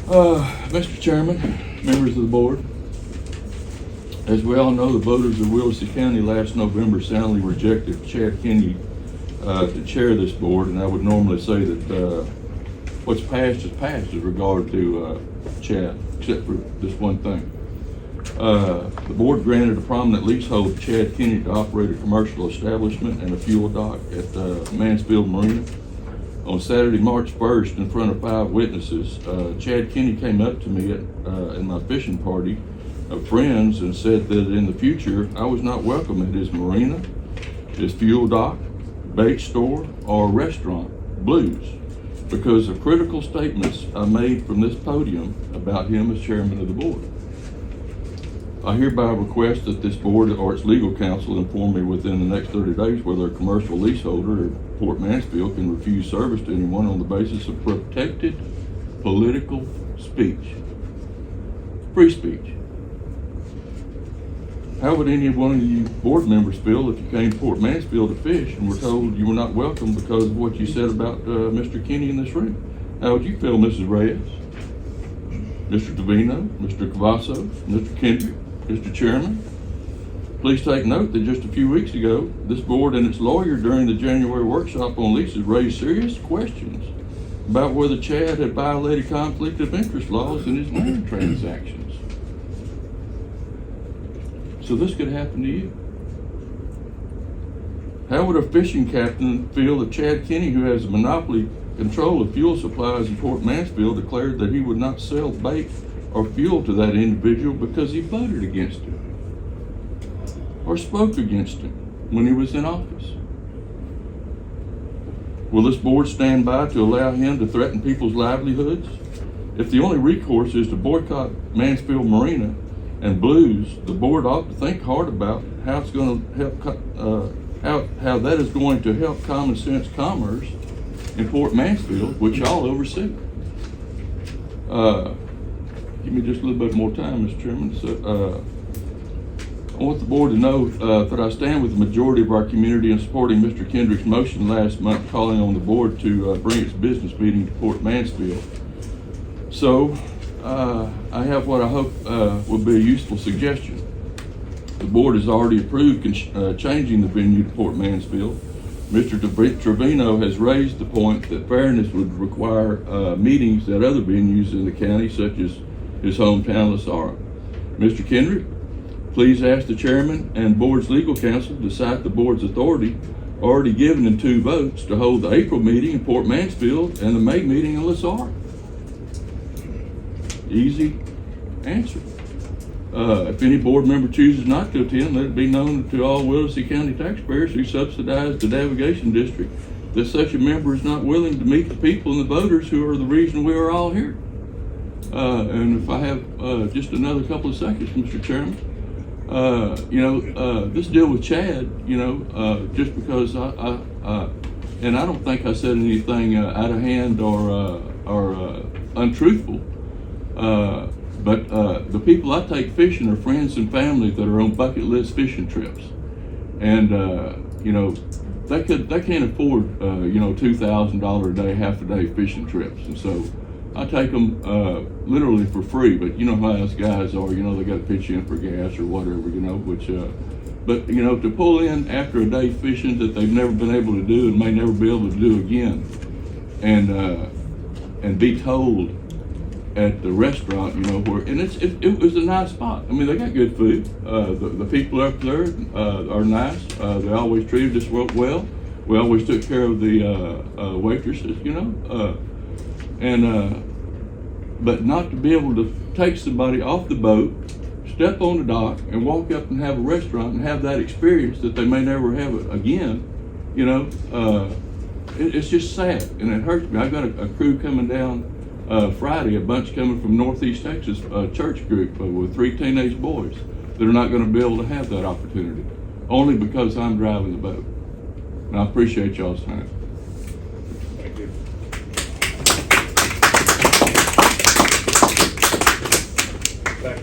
Mr. Chairman, members of the board, as we all know, the voters of Willacy County last November soundly rejected Chad Kinney to chair this board, and I would normally say that what's passed is past with regard to Chad, except for this one thing. The board granted a prominent leasehold to Chad Kinney to operate a commercial establishment and a fuel dock at Mansfield Marina. On Saturday, March 1st, in front of 5 witnesses, Chad Kinney came up to me in my fishing party of friends and said that in the future I was not welcome at his marina, his fuel dock, bait store, or restaurant, Blues, because of critical statements I made from this podium about him as chairman of the board. I hereby request that this board or its legal counsel inform me within the next 30 days whether a commercial leaseholder at Port Mansfield can refuse service to anyone on the basis of protected political speech, free speech. How would any one of you board members feel if you came to Port Mansfield to fish and were told you were not welcome because of what you said about Mr. Kinney in this room? How would you feel, Mrs. Reyes, Mr. Davino, Mr. Cavasso, Mr. Kendrick, Mr. Chairman? Please take note that just a few weeks ago, this board and its lawyer during the January workshop on leases raised serious questions about whether Chad had violated conflict of interest laws in his land transactions. So this could happen to you. How would a fishing captain feel if Chad Kinney, who has a monopoly control of fuel supplies in Port Mansfield, declared that he would not sell bait or fuel to that individual because he voted against him or spoke against him when he was in office? Will this board stand by to allow him to threaten people's livelihoods? If the only recourse is to boycott Mansfield Marina and Blues, the board ought to think hard about how it's going to help, how that is going to help common sense commerce in Port Mansfield, which y'all oversee. Give me just a little bit more time, Mr. Chairman. So, I want the board to know that I stand with the majority of our community in supporting Mr. Kendrick's motion last month calling on the board to bring its business meeting to Port Mansfield. So, I have what I hope will be a useful suggestion. The board has already approved changing the venue to Port Mansfield. Mr. Trevino has raised the point that fairness would require meetings at other venues in the county, such as his hometown, Lasara. Mr. Kendrick, please ask the chairman and board's legal counsel to cite the board's authority already given in 2 votes to hold the April meeting in Port Mansfield and the May meeting in Lasara. Easy answer. If any board member chooses not to attend, let it be known to all Willacy County taxpayers who subsidize the navigation district that such a member is not willing to meet the people and the voters who are the reason we are all here. And if I have just another couple of seconds, Mr. Chairman, this deal with Chad, just because and I don't think I said anything out of hand or untruthful. But the people I take fishing are friends and family that are on bucket list fishing trips, and they can't afford $2,000 a day, half a day fishing trips, and so I take them literally for free. But you know how those guys are, they got to pitch in for gas or whatever, which. But to pull in after a day fishing that they've never been able to do and may never be able to do again, and be told at the restaurant, where, and it was a nice spot. I mean, they got good food. The people up there are nice. They always treated us well. We always took care of the waitresses, but not to be able to take somebody off the boat, step on the dock, and walk up and have a restaurant and have that experience that they may never have it again, it's just sad, and it hurts me. I got a crew coming down Friday, a bunch coming from Northeast Texas, a church group with 3 teenage boys that are not going to be able to have that opportunity, only because I'm driving the boat. And I appreciate y'all's time.